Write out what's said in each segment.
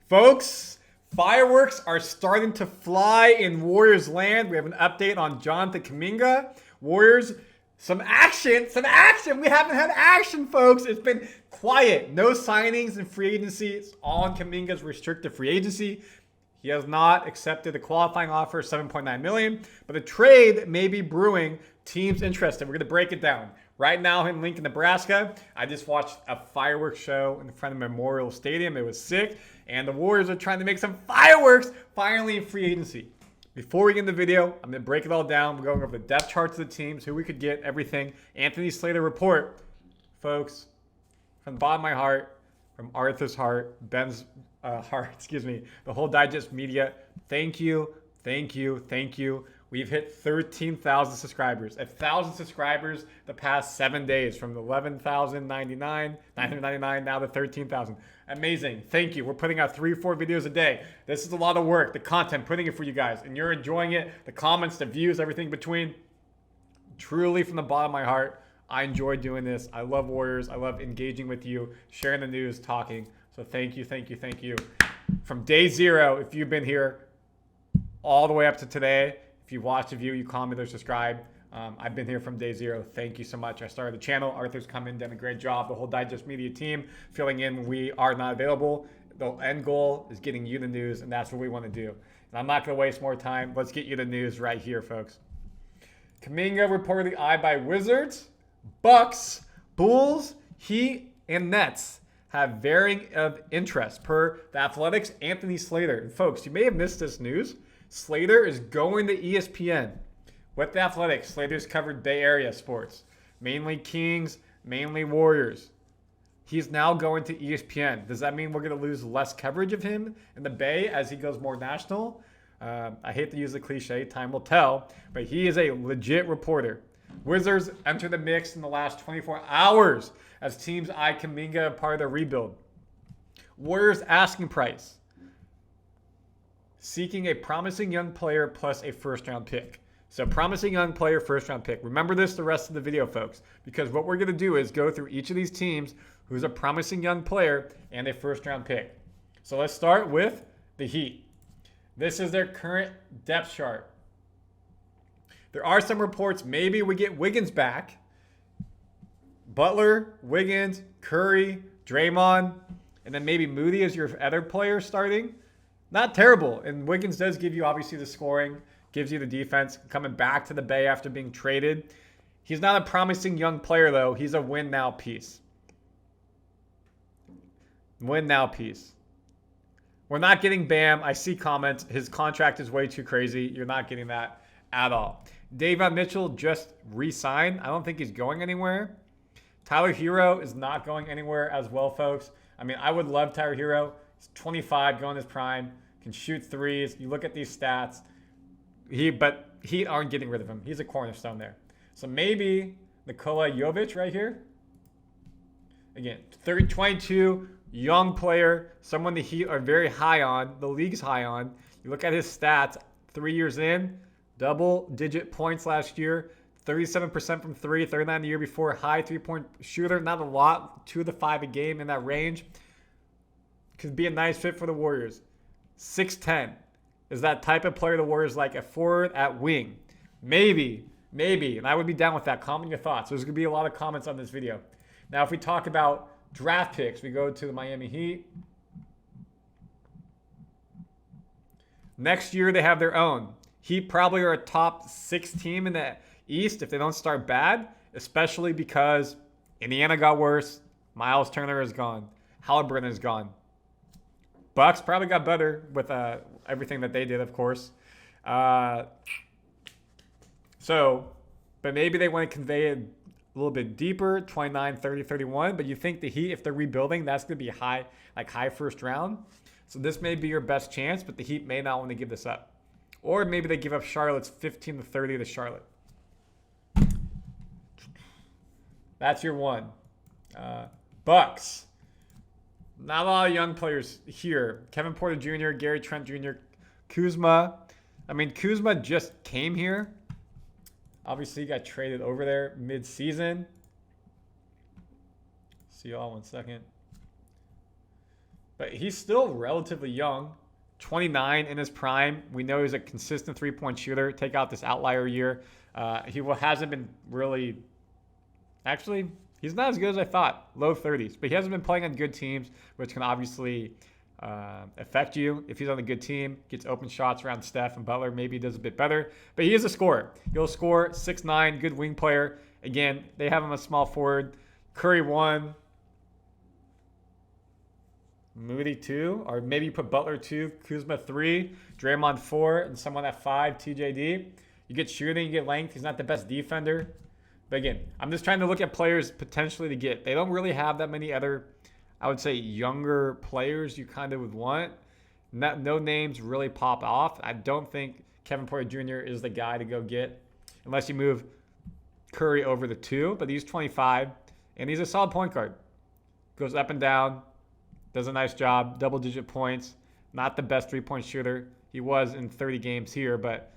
Folks, fireworks are starting to fly in Warriors land. We have an update on Jonathan Kuminga. Warriors, some action. We haven't had action, folks. It's been quiet. No signings in free agency. It's all on Kuminga's restricted free agency. He has not accepted the qualifying offer, $7.9 million, but a trade may be brewing. Teams interested. We're going to break it down. Right now in Lincoln, Nebraska, I just watched a fireworks show in front of Memorial Stadium. It was sick. And the Warriors are trying to make some fireworks finally in free agency. Before we get in the video, I'm going to break it all down. We're going over the depth charts of the teams, who we could get, everything. Anthony Slater report. Folks, from the bottom of my heart, from Arthur's heart, Ben's heart, the whole Digest Media, thank you. We've hit 13,000 subscribers. 1,000 subscribers the past 7 days, from 11,099, 999, now to 13,000. Amazing. Thank you. We're putting out 3 or 4 videos a day. This is a lot of work, the content, putting it for you guys. And you're enjoying it, the comments, the views, everything between. Truly, from the bottom of my heart, I enjoy doing this. I love Warriors. I love engaging with you, sharing the news, talking. So thank you. From day 0, if you've been here all the way up to today, if you watched a view, you comment or subscribe. I've been here from day 0. Thank you so much. I started the channel. Arthur's come in, done a great job. The whole Digest Media team filling in when we are not available. The end goal is getting you the news, and that's what we want to do. And I'm not going to waste more time. Let's get you the news right here, folks. Kuminga reportedly eyed by Wizards, Bucks, Bulls, Heat, and Nets have varying of interest per The Athletic's Anthony Slater. And folks, you may have missed this news. Slater is going to ESPN. With The Athletic, Slater's covered Bay Area sports, mainly Kings, mainly Warriors. He's now going to ESPN. Does that mean we're going to lose less coverage of him in the Bay as he goes more national? I hate to use the cliche, time will tell, but he is a legit reporter. Wizards enter the mix in the last 24 hours as teams eye Kuminga part of the rebuild. Warriors asking price, seeking a promising young player plus a first-round pick. So promising young player, first-round pick. Remember this the rest of the video, folks, because what we're going to do is go through each of these teams who's a promising young player and a first-round pick. So let's start with the Heat. This is their current depth chart. There are some reports maybe we get Wiggins back. Butler, Wiggins, Curry, Draymond, and then maybe Moody as your other player starting. Not terrible. And Wiggins does give you, obviously, the scoring, gives you the defense, coming back to the Bay after being traded. He's not a promising young player, though. He's a win-now piece. Win-now piece. We're not getting Bam. I see comments. His contract is way too crazy. You're not getting that at all. Davion Mitchell just re-signed. I don't think he's going anywhere. Tyler Hero is not going anywhere as well, folks. I mean, I would love Tyler Hero. He's 25, going his prime, can shoot threes. You look at these stats. But Heat aren't getting rid of him. He's a cornerstone there. So maybe Nikola Jovic right here. Again, 22, young player, someone the Heat are very high on. The league's high on. You look at his stats, 3 years in, double-digit points last year, 37% from 3, 39 the year before, high three-point shooter, not a lot, 2 to 5 a game in that range. Could be a nice fit for the Warriors. 6'10". Is that type of player the Warriors like? A forward at wing. Maybe. And I would be down with that. Comment your thoughts. There's going to be a lot of comments on this video. Now, if we talk about draft picks, we go to the Miami Heat. Next year, they have their own. Heat probably are a top 6 team in the East if they don't start bad, especially because Indiana got worse. Miles Turner is gone. Halliburton is gone. Bucks probably got better with everything that they did, of course. But maybe they want to convey it a little bit deeper, 29, 30, 31. But you think the Heat, if they're rebuilding, that's going to be high first round. So this may be your best chance, but the Heat may not want to give this up. Or maybe they give up Charlotte's 15 to 30 to Charlotte. That's your one. Bucks. Not a lot of young players here. Kevin Porter Jr., Gary Trent Jr., Kuzma. I mean, Kuzma just came here. Obviously, he got traded over there mid-season. See y'all 1 second. But he's still relatively young. 29 in his prime. We know he's a consistent three-point shooter. Take out this outlier year. He hasn't been really... Actually, he's not as good as I thought. Low 30s. But he hasn't been playing on good teams, which can obviously affect you. If he's on a good team, gets open shots around Steph and Butler, maybe he does a bit better. But he is a scorer. He'll score 6'9", good wing player. Again, they have him a small forward. Curry 1. Moody 2, or maybe you put Butler 2, Kuzma 3, Draymond 4, and someone at 5, TJD. You get shooting, you get length. He's not the best defender. But again, I'm just trying to look at players potentially to get. They don't really have that many other, I would say, younger players you kind of would want. No names really pop off. I don't think Kevin Porter Jr. is the guy to go get unless you move Curry over the 2. But he's 25, and he's a solid point guard. Goes up and down. Does a nice job, double-digit points. Not the best three-point shooter. He was in 30 games here, but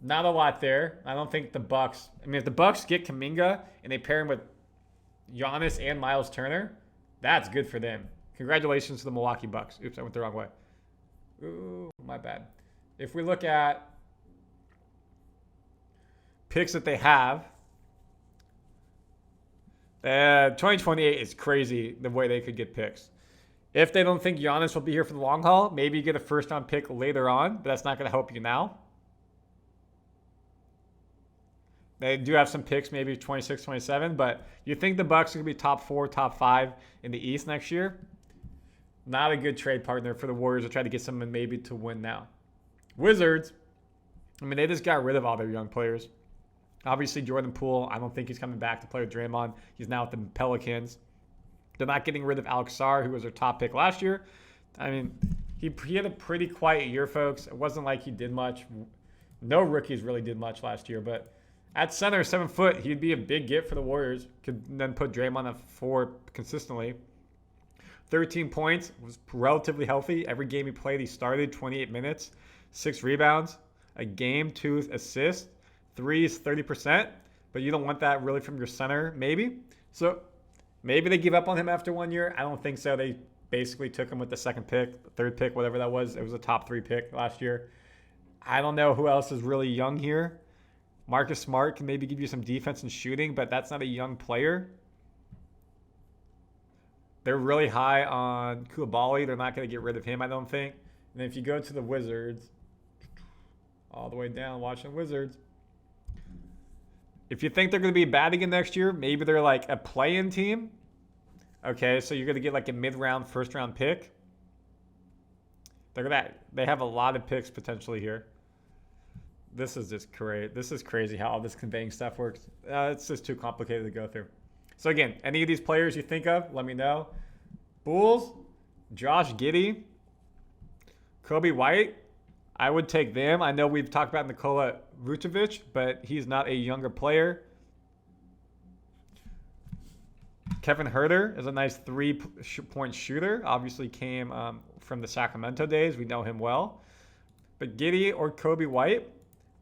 not a lot there. I don't think the Bucks... I mean, if the Bucks get Kuminga and they pair him with Giannis and Miles Turner, that's good for them. Congratulations to the Milwaukee Bucks. Oops, I went the wrong way. Ooh, my bad. If we look at picks that they have, 2028 is crazy the way they could get picks. If they don't think Giannis will be here for the long haul, maybe you get a first-round pick later on, but that's not going to help you now. They do have some picks, maybe 26, 27, but you think the Bucks are going to be top 4, top 5 in the East next year? Not a good trade partner for the Warriors to try to get someone maybe to win now. Wizards, I mean, they just got rid of all their young players. Obviously, Jordan Poole, I don't think he's coming back to play with Draymond. He's now with the Pelicans. They're not getting rid of Alex Sarr, who was their top pick last year. I mean, he had a pretty quiet year, folks. It wasn't like he did much. No rookies really did much last year. But at center, 7 foot, he'd be a big get for the Warriors. Could then put Draymond at 4 consistently. 13 points, was relatively healthy. Every game he played, he started 28 minutes, 6 rebounds, a game, 2 assists, 3s, 30%. But you don't want that really from your center, maybe. So maybe they give up on him after 1 year. I don't think so. They basically took him with the second pick, third pick, whatever that was. It was a top 3 pick last year. I don't know who else is really young here. Marcus Smart can maybe give you some defense and shooting, but that's not a young player. They're really high on Koulibaly. They're not going to get rid of him, I don't think. And then if you go to the Wizards, all the way down, watching Wizards. If you think they're going to be bad again next year, maybe they're like a play-in team. Okay, so you're going to get like a mid-round, first-round pick. They have a lot of picks potentially here. This is just crazy. This is crazy how all this conveying stuff works. It's just too complicated to go through. So again, any of these players you think of, let me know. Bulls, Josh Giddey, Kobe White. I would take them. I know we've talked about Nikola Vucevic, but he's not a younger player. Kevin Huerter is a nice 3-point shooter. Obviously came from the Sacramento days. We know him well. But Giddey or Kobe White,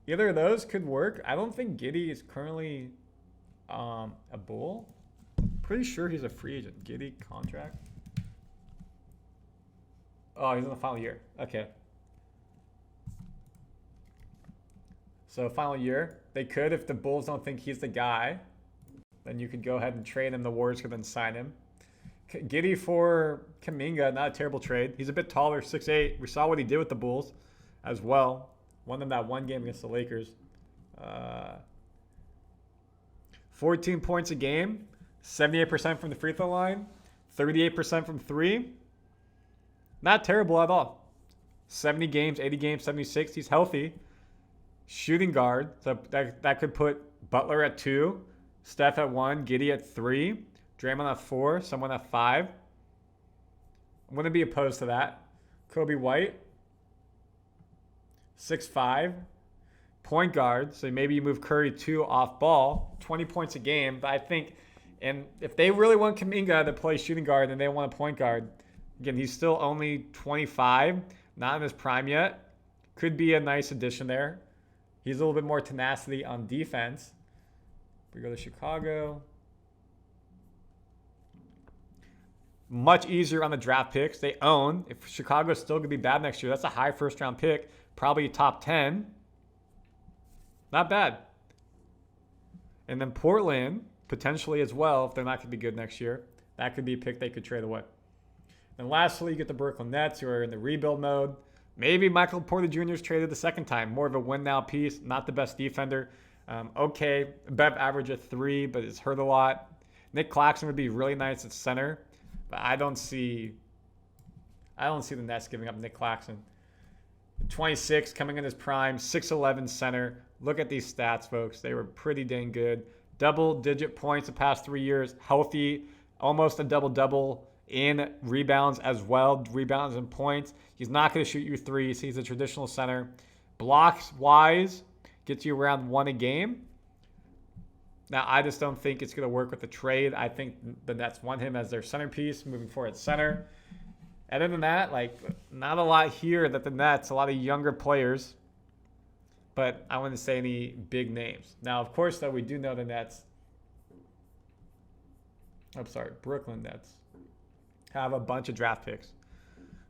either of those could work. I don't think Giddey is currently a Bull. Pretty sure he's a free agent. Giddey contract. Oh, he's in the final year. Okay. So final year. They could, if the Bulls don't think he's the guy, then you could go ahead and trade him. The Warriors could then sign him. Giddey for Kuminga, not a terrible trade. He's a bit taller, 6'8". We saw what he did with the Bulls as well. Won them that one game against the Lakers. 14 points a game, 78% from the free throw line, 38% from 3. Not terrible at all. 70 games, 80 games, 76. He's healthy. Shooting guard. So that could put Butler at 2, Steph at 1, Giddey at 3, Draymond at 4, someone at 5. I wouldn't be opposed to that. Kobe White, 6'5", point guard. So maybe you move Curry 2 off ball, 20 points a game. But I think, and if they really want Kuminga to play shooting guard and they want a point guard, again, he's still only 25, not in his prime yet. Could be a nice addition there. He's a little bit more tenacity on defense. We go to Chicago. Much easier on the draft picks. They own. If Chicago's still going to be bad next year, that's a high first-round pick, probably top 10. Not bad. And then Portland, potentially as well, if they're not going to be good next year. That could be a pick they could trade away. And lastly, you get the Brooklyn Nets, who are in the rebuild mode. Maybe Michael Porter Jr. is traded the second time. More of a win-now piece. Not the best defender. Okay, Bev average of 3, but it's hurt a lot. Nick Claxton would be really nice at center. But I don't see the Nets giving up Nick Claxton. 26, coming in his prime, 6'11 center. Look at these stats, folks. They were pretty dang good. Double-digit points the past 3 years. Healthy, almost a double-double in rebounds as well. Rebounds and points. He's not going to shoot you threes. He's a traditional center. Blocks-wise, gets you around 1 a game. Now, I just don't think it's going to work with the trade. I think the Nets want him as their centerpiece moving forward at center. Other than that, not a lot here that the Nets, a lot of younger players, but I wouldn't say any big names. Now, of course, though, we do know the Nets. Brooklyn Nets have a bunch of draft picks.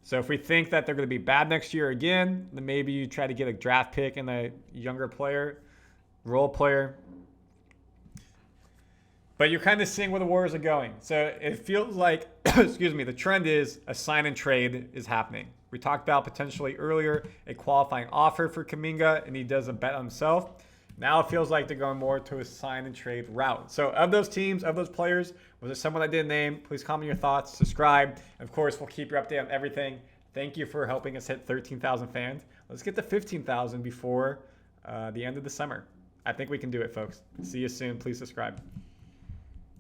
So if we think that they're going to be bad next year again, then maybe you try to get a draft pick and a younger player, role player. But you're kind of seeing where the Warriors are going. So it feels like, the trend is a sign and trade is happening. We talked about potentially earlier a qualifying offer for Kuminga, and he does a bet on himself. Now it feels like they're going more to a sign and trade route. So of those teams, of those players, was there someone I didn't name? Please comment your thoughts, subscribe. And of course, we'll keep you updated on everything. Thank you for helping us hit 13,000 fans. Let's get to 15,000 before the end of the summer. I think we can do it, folks. See you soon. Please subscribe.